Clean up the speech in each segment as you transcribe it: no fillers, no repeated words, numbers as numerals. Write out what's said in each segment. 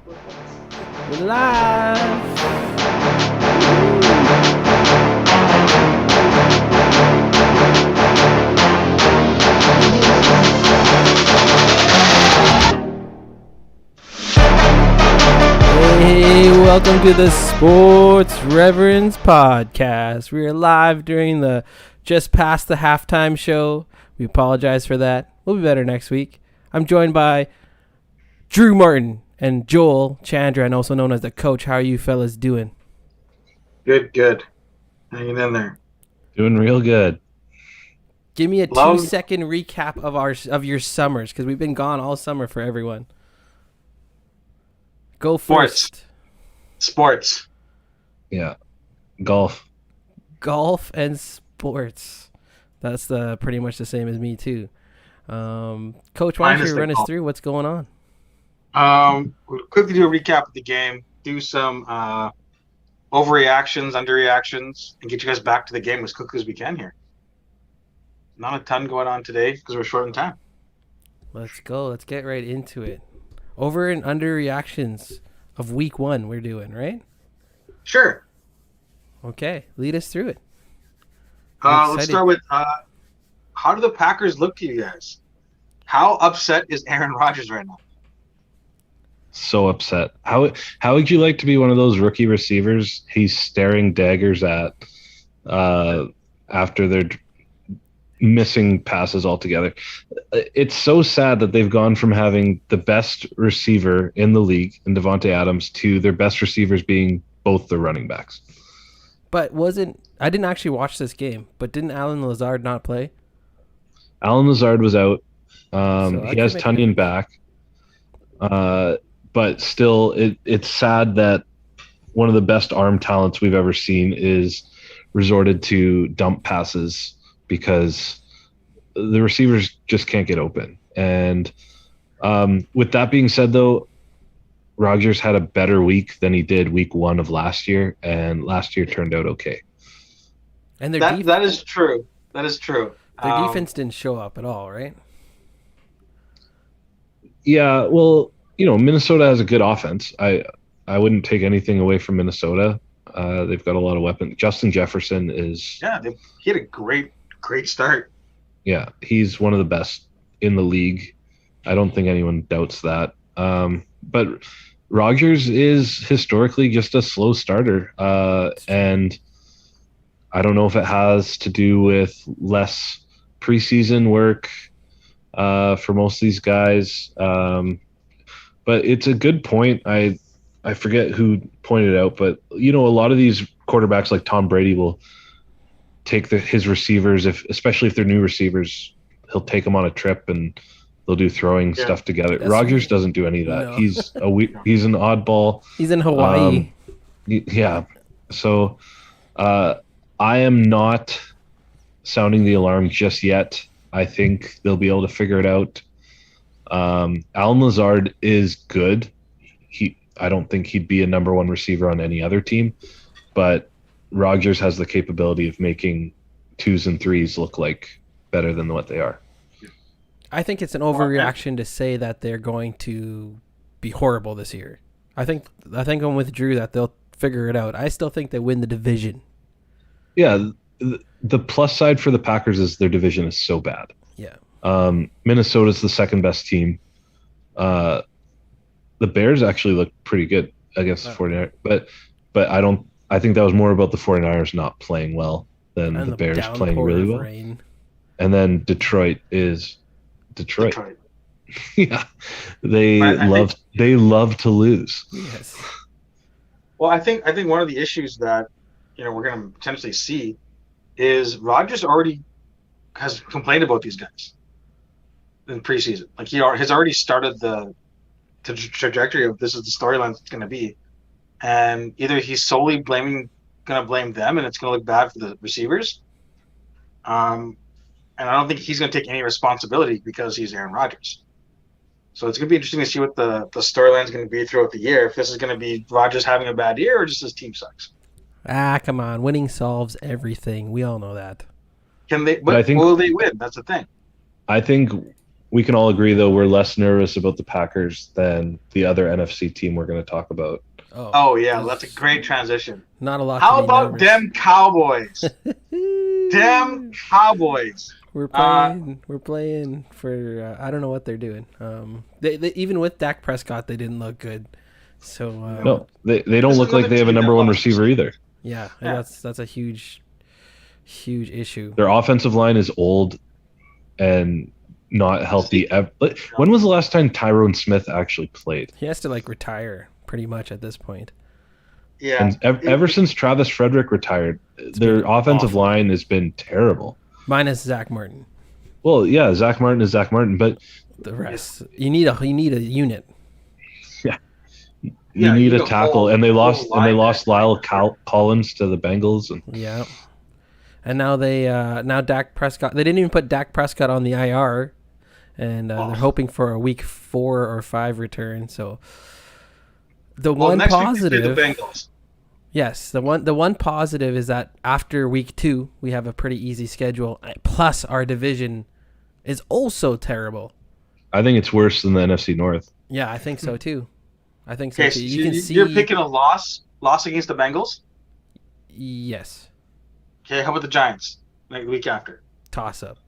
We're live. Hey, welcome to the Sports Reverends podcast. We are live during the just past the halftime show. We apologize for that. We'll be better next week. I'm joined by Drew Martin and Joel Chandra, and also known as the coach. How are you fellas doing? Good. Hanging in there. Doing real good. Give me a Love- 2-second recap of your summers, because we've been gone all summer for everyone. Go first. Sports. Yeah. Golf. Golf and sports. That's pretty much the same as me too. Coach, why don't Minus you the run us golf. through what's going on? We'll quickly do a recap of the game, do some overreactions, underreactions, and get you guys back to the game as quickly as we can here. Not a ton going on today because we're short in time. Let's go. Let's get right into it. Over and under reactions of week 1 we're doing, right? Sure. Okay, lead us through it. I'm Let's excited. start with how do the Packers look to you guys? How upset is Aaron Rodgers right now? So upset. How would you like to be one of those rookie receivers he's staring daggers at after they're missing passes altogether? It's so sad that they've gone from having the best receiver in the league in Devontae Adams to their best receivers being both the running backs. But I didn't actually watch this game, but didn't Alan Lazard not play? Alan Lazard was out. So that He has could make a Tunyon back. But still, it's sad that one of the best arm talents we've ever seen is resorted to dump passes because the receivers just can't get open. And with that being said, though, Rodgers had a better week than he did week 1 of last year, and last year turned out okay. And That is true. That is true. their defense didn't show up at all, right? Yeah, well, Minnesota has a good offense. I wouldn't take anything away from Minnesota. They've got a lot of weapons. Justin Jefferson is, He had a great start. yeah, he's one of the best in the league. I don't think anyone doubts that. But Rodgers is historically just a slow starter, and I don't know if it has to do with less preseason work for most of these guys. But it's a good point. I forget who pointed it out, but a lot of these quarterbacks like Tom Brady will take his receivers, especially if they're new receivers, he'll take them on a trip and they'll do throwing stuff together. Rodgers doesn't do any of that. No. He's an oddball. He's in Hawaii. Yeah. So I am not sounding the alarm just yet. I think they'll be able to figure it out. Alan Lazard is good. I don't think he'd be a number 1 receiver on any other team, but Rodgers has the capability of making 2s and 3s look like better than what they are. I think it's an overreaction to say that they're going to be horrible this year. I think I'm with Drew that they'll figure it out. I still think they win the division. Yeah, the plus side for the Packers is their division is so bad. Yeah. Minnesota's the second best team. The Bears actually look pretty good against the 49ers, but I think that was more about the 49ers not playing well than And the Bears playing downpour really of well. rain. And then Detroit is Detroit. Detroit. Yeah. They I love to lose. Yes. Well, I think one of the issues that we're going to potentially see is Rodgers already has complained about these guys in preseason. Like he has already started the trajectory of this is the storyline it's going to be, and either he's solely going to blame them, and it's going to look bad for the receivers. And I don't think he's going to take any responsibility because he's Aaron Rodgers. So it's going to be interesting to see what the storyline is going to be throughout the year. If this is going to be Rodgers having a bad year or just his team sucks. Come on. Winning solves everything. We all know that. Can they? But I think- will they win? That's the thing. I think we can all agree, though, we're less nervous about the Packers than the other NFC team we're going to talk about. Oh yeah, that's a great transition. Not a lot. How to be about nervous. them Cowboys? Them Cowboys. We're playing for. I don't know what they're doing. They even with Dak Prescott, they didn't look good. So no, they don't look like they have a number one receiver either. Yeah, that's a huge issue. Their offensive line is old and not healthy. When was the last time Tyrone Smith actually played? He has to retire pretty much at this point. Yeah. And ever since Travis Frederick retired, their offensive line has been terrible. Minus Zach Martin. Well, yeah, Zach Martin is Zach Martin, but the rest you need a unit. Yeah. You need a tackle, and they lost Lyle Collins to the Bengals, yeah. And now now Dak Prescott. They didn't even put Dak Prescott on the IR, and they're hoping for a week 4 or 5 return. So one positive. Next week the Bengals. Yes, the one positive is that after week 2 we have a pretty easy schedule. Plus our division is also terrible. I think it's worse than the NFC North. Yeah, I think so too. Too. You're picking a loss against the Bengals? Yes. Okay, how about the Giants? Like the week after. Toss up.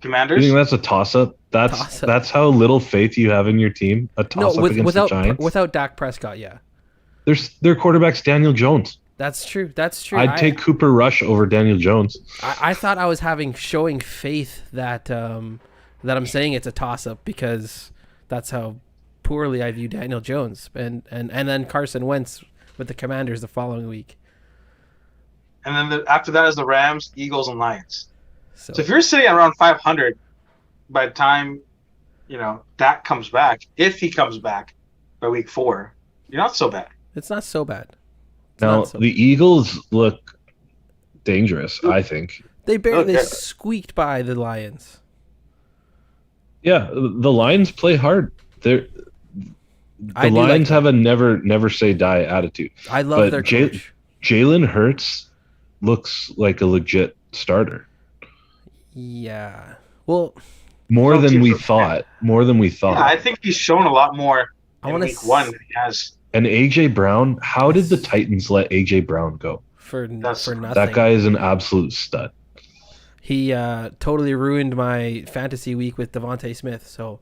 Commanders? You think that's a toss up? That's how little faith you have in your team? A toss up against the Giants? Without Dak Prescott, yeah. Their quarterback's Daniel Jones. That's true. I'd take Cooper Rush over Daniel Jones. I thought I was showing faith that I'm saying it's a toss up because that's how poorly I view Daniel Jones and then Carson Wentz with the Commanders the following week. And then after that is the Rams, Eagles, and Lions. So if you're sitting at around 500 by the time, Dak comes back, if he comes back by week 4, you're not so bad. It's not so bad. The Eagles look dangerous, I think. They barely squeaked by the Lions. Yeah, the Lions play hard. The Lions have a never say die attitude. I love their coach. Jalen Hurts looks like a legit starter. Yeah. Well, more than we thought. Yeah, I think he's shown a lot more in week 1 than he has. And AJ Brown, how did the Titans let AJ Brown go? For nothing. That guy is an absolute stud. He totally ruined my fantasy week with Devontae Smith. So,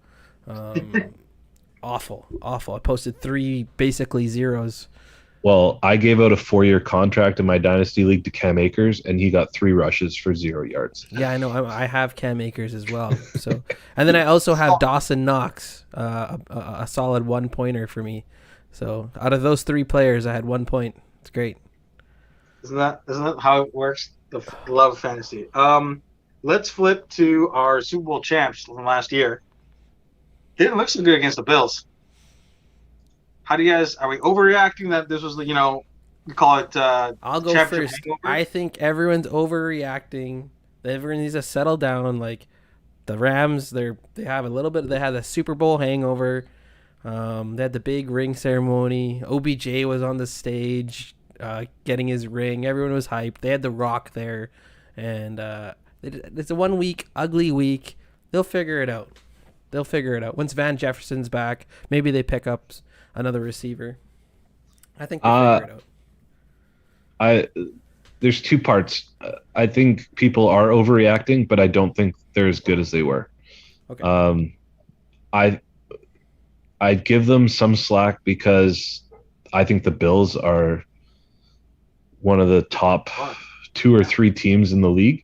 awful. I posted 3 basically zeros. Well, I gave out a 4-year contract in my Dynasty League to Cam Akers, and he got 3 rushes for 0 yards. Yeah, I know. I have Cam Akers as well. So, and then I also have Dawson Knox, a solid 1-pointer for me. So, out of those 3 players, I had 1 point. It's great. Isn't that how it works? The love of fantasy. Let's flip to our Super Bowl champs from last year. They didn't look so good against the Bills. How do you guys? Are we overreacting that this was, we call it? I'll go first. Hangover? I think everyone's overreacting. Everyone needs to settle down. Like the Rams, they have a little bit. They had the Super Bowl hangover. They had the big ring ceremony. OBJ was on the stage, getting his ring. Everyone was hyped. They had The Rock there, and it's a 1 week ugly week. They'll figure it out. Once Van Jefferson's back, maybe they pick up another receiver. I think they'll figure it out. There's 2 parts. I think people are overreacting, but I don't think they're as good as they were. Okay. I'd give them some slack because I think the Bills are one of the top 2 or 3 teams in the league.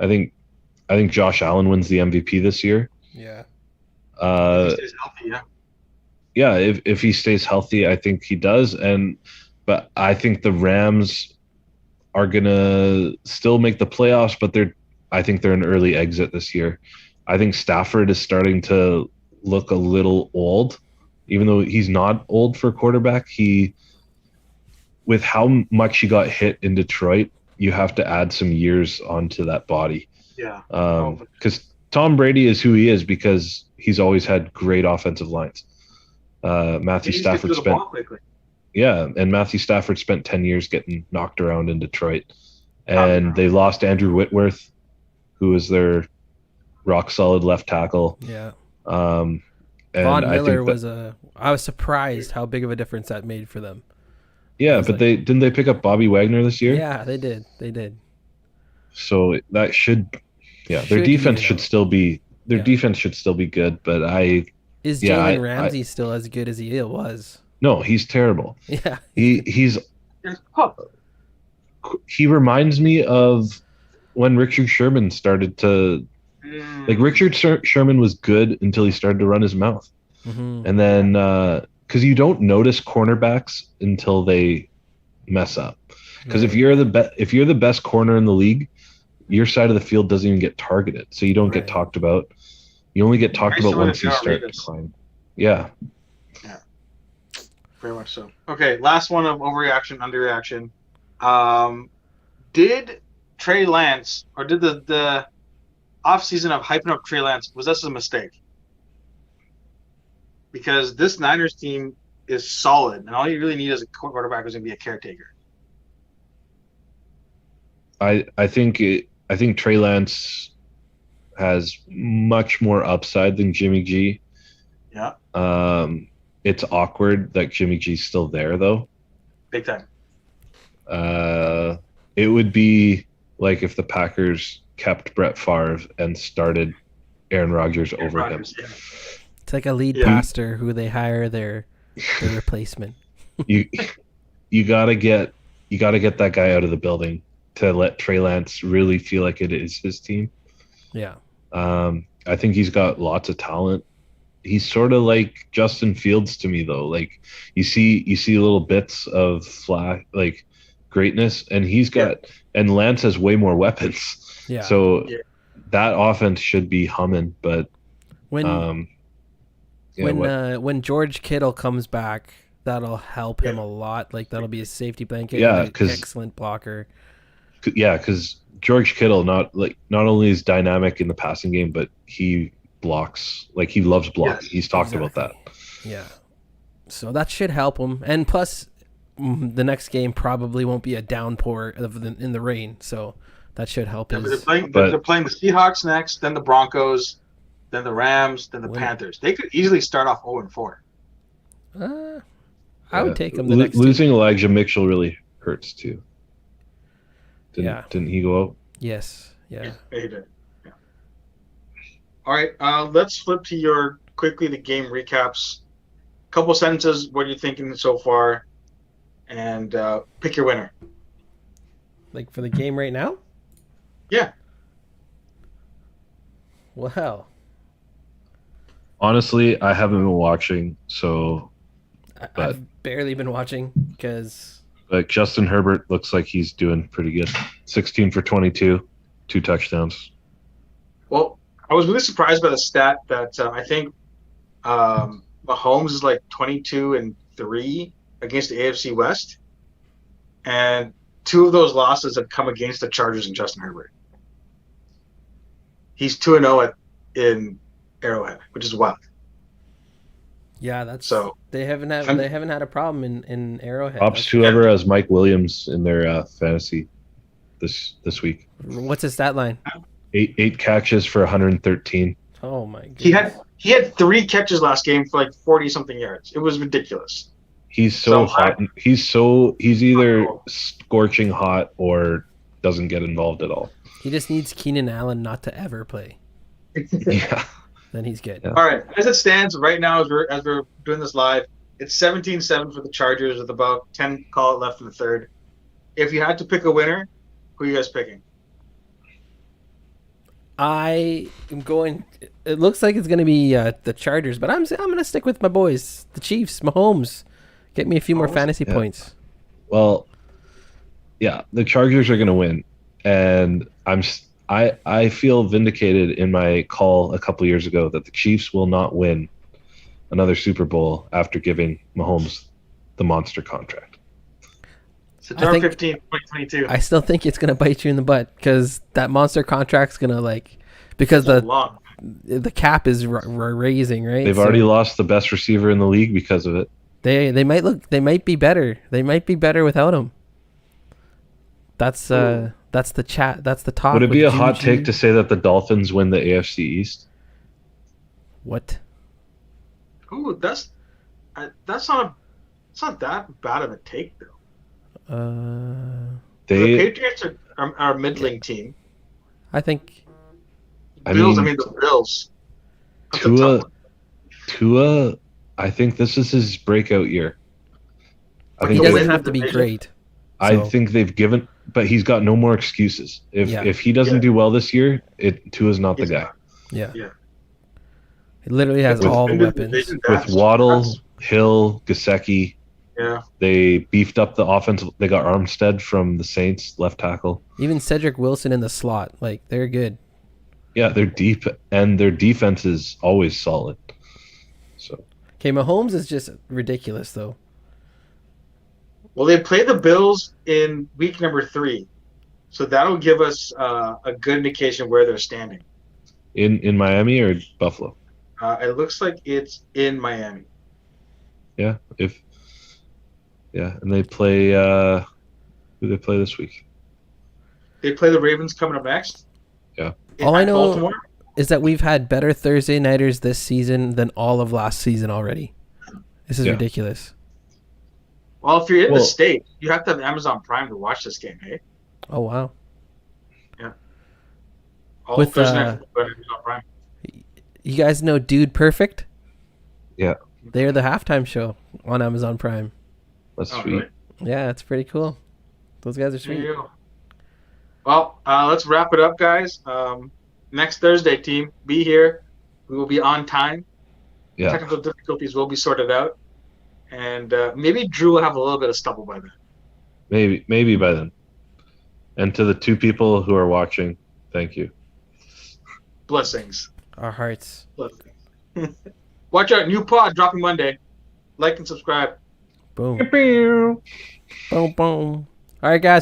I think Josh Allen wins the MVP this year. Yeah. If he stays healthy, yeah. Yeah, if he stays healthy, I think he does. But I think the Rams are gonna still make the playoffs, but I think they're an early exit this year. I think Stafford is starting to look a little old, even though he's not old for a quarterback. With how much he got hit in Detroit, you have to add some years onto that body. Yeah. Because Tom Brady is who he is because he's always had great offensive lines. Matthew Stafford spent Matthew Stafford spent 10 years getting knocked around in Detroit, and they lost Andrew Whitworth, who was their rock solid left tackle. Yeah. And Von I Miller think I was surprised how big of a difference that made for them. yeah, but they pick up Bobby Wagner this year? Yeah, they did. They did. So that should their Should defense even should out. still be defense should still be good, but Is Jalen Ramsey still as good as he was? No, he's terrible. Yeah. He reminds me of when Richard Sherman started to like Richard Sherman was good until he started to run his mouth. Mm-hmm. And then because you don't notice cornerbacks until they mess up. Because if you're the best corner in the league, your side of the field doesn't even get targeted, so you don't get talked about. You only get talked about once you start declining. Yeah. Yeah. Very much so. Okay, last one of overreaction, underreaction. Did Trey Lance, or did the offseason of hyping up Trey Lance, was this a mistake? Because this Niners team is solid, and all you really need as a quarterback is going to be a caretaker. I think Trey Lance has much more upside than Jimmy G. Yeah. It's awkward that Jimmy G's still there though. Big time. It would be like if the Packers kept Brett Favre and started Aaron Rodgers over him. Yeah. It's like a lead pastor who they hire their replacement. you gotta get that guy out of the building to let Trey Lance really feel like it is his team. Yeah. I think he's got lots of talent. He's sort of like Justin Fields to me though. Like you see little bits of like greatness, and he's got and Lance has way more weapons. Yeah. So that offense should be humming, but when George Kittle comes back, that'll help him a lot. Like that'll be a safety blanket. Yeah, because excellent blocker. Yeah, because George Kittle not only is dynamic in the passing game, but he blocks. Like he loves blocking. Yes, he's talked about that. Yeah. So that should help him. And plus, the next game probably won't be a downpour in the rain. So that should help. They're playing the Seahawks next, then the Broncos, then the Rams, then the Panthers. They could easily start off 0-4. I would take them the next losing Elijah Mitchell really hurts too. Didn't he go out? Yes. Yeah. He did. Yeah. All right. Let's flip to the game recaps. Couple sentences. What are you thinking so far? And pick your winner. Like for the game right now? Yeah. Well. Honestly, I haven't been watching, so. I've barely been watching because. But Justin Herbert looks like he's doing pretty good. 16 for 22, 2 touchdowns. Well, I was really surprised by the stat that I think Mahomes is like 22-3 against the AFC West, and 2 of those losses have come against the Chargers and Justin Herbert. He's 2-0 in Arrowhead, which is wild. Yeah, that's so they haven't had a problem in Arrowhead. Props to whoever has Mike Williams in their fantasy this week. What's his stat line? 8 catches for 113. Oh my god. He had 3 catches last game for like 40 something yards. It was ridiculous. He's so hot. He's either scorching hot or doesn't get involved at all. He just needs Keenan Allen not to ever play. Yeah. Then he's good. Yeah. All right. As it stands right now, as we're doing this live, it's 17-7 for the Chargers with about 10 call it left in the third. If you had to pick a winner, who are you guys picking? I am going. It looks like it's going to be the Chargers, but I'm going to stick with my boys, the Chiefs, Mahomes. Get me a few more fantasy points. Well, yeah, the Chargers are going to win, and I feel vindicated in my call a couple years ago that the Chiefs will not win another Super Bowl after giving Mahomes the monster contract. September 15th, 2022. I still think it's going to bite you in the butt because that monster contract's going to because the cap is raising, right? They've already lost the best receiver in the league because of it. They might be better. They might be better without him. That's That's the chat. That's the talk. Would it be with a hot Juju. take to say that the Dolphins win the AFC East? What? Ooh, that's not that bad of a take though. The They, Patriots are a middling team. I think Bills. I mean, mean the Bills. That's a tough one. Tua, I think this is his breakout year. I But he think he'll doesn't win the have to be division. great. I So, think they've given, but he's got no more excuses. If he doesn't Yeah. do well this year, Tua's not the He's guy. not. yeah. Yeah. He literally has With- all the in the weapons. division, With that's- Waddle, Hill, Gesicki, Yeah. they beefed up the offense. They got Armstead from the Saints, left tackle. Even Cedric Wilson in the slot. Like, they're good. Yeah, they're deep, and their defense is always solid. So Okay, Mahomes is just ridiculous, though. Well, they play the Bills in week number 3, so that'll give us a good indication where they're standing. in Miami or Buffalo? It looks like it's in Miami. Yeah, and they play who they play this week? They play the Ravens coming up next. Yeah. All I At know Baltimore. is that we've had better Thursday nighters this season than all of last season already. This is Yeah. ridiculous. Well, if you're in the Well- state, you have to have Amazon Prime to watch this game, hey? Oh, wow. All With, Thursday night football on Amazon Prime. You guys know Dude Perfect? Yeah, They're the halftime show on Amazon Prime. that's Oh, sweet. really? Yeah, it's pretty cool. Those guys are There sweet. you go. Well, let's wrap it up, guys. Next Thursday, team, be here. We will be on time. Yeah, Technical difficulties will be sorted out. And maybe Drew will have a little bit of stubble by then. maybe by then. And to the 2 people who are watching, thank you. Blessings. Our hearts. Blessings. Watch out, new pod dropping Monday. Like and subscribe. Boom. Boom, boom. All right, guys.